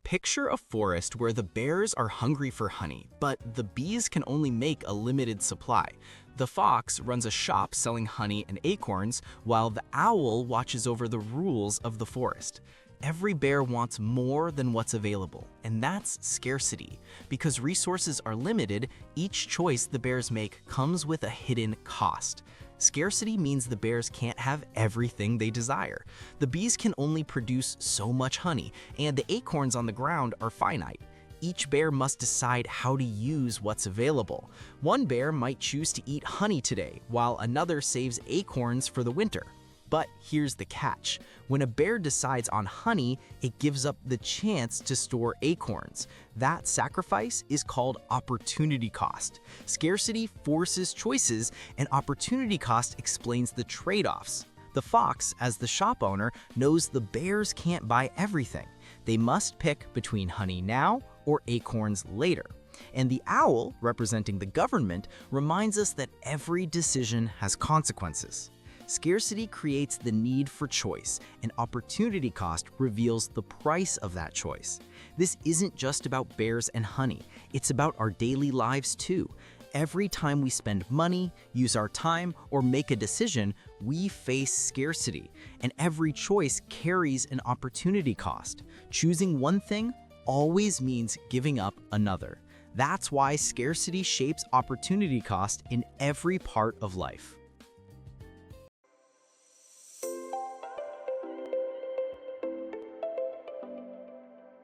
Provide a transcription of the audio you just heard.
Picture a forest where the bears are hungry for honey, but the bees can only make a limited supply. The fox runs a shop selling honey and acorns, while the owl watches over the rules of the forest. Every bear wants more than what's available, and that's scarcity. Because resources are limited, each choice the bears make comes with a hidden cost. Scarcity means the bears can't have everything they desire. The bees can only produce so much honey, and the acorns on the ground are finite. Each bear must decide how to use what's available. One bear might choose to eat honey today, while another saves acorns for the winter. But here's the catch. When a bear decides on honey, it gives up the chance to store acorns. That sacrifice is called opportunity cost. Scarcity forces choices, and opportunity cost explains the trade-offs. The fox, as the shop owner, knows the bears can't buy everything. They must pick between honey now or acorns later. And the owl, representing the government, reminds us that every decision has consequences. Scarcity creates the need for choice, and opportunity cost reveals the price of that choice. This isn't just about bears and honey, it's about our daily lives too. Every time we spend money, use our time, or make a decision, we face scarcity, and every choice carries an opportunity cost. Choosing one thing always means giving up another. That's why scarcity shapes opportunity cost in every part of life.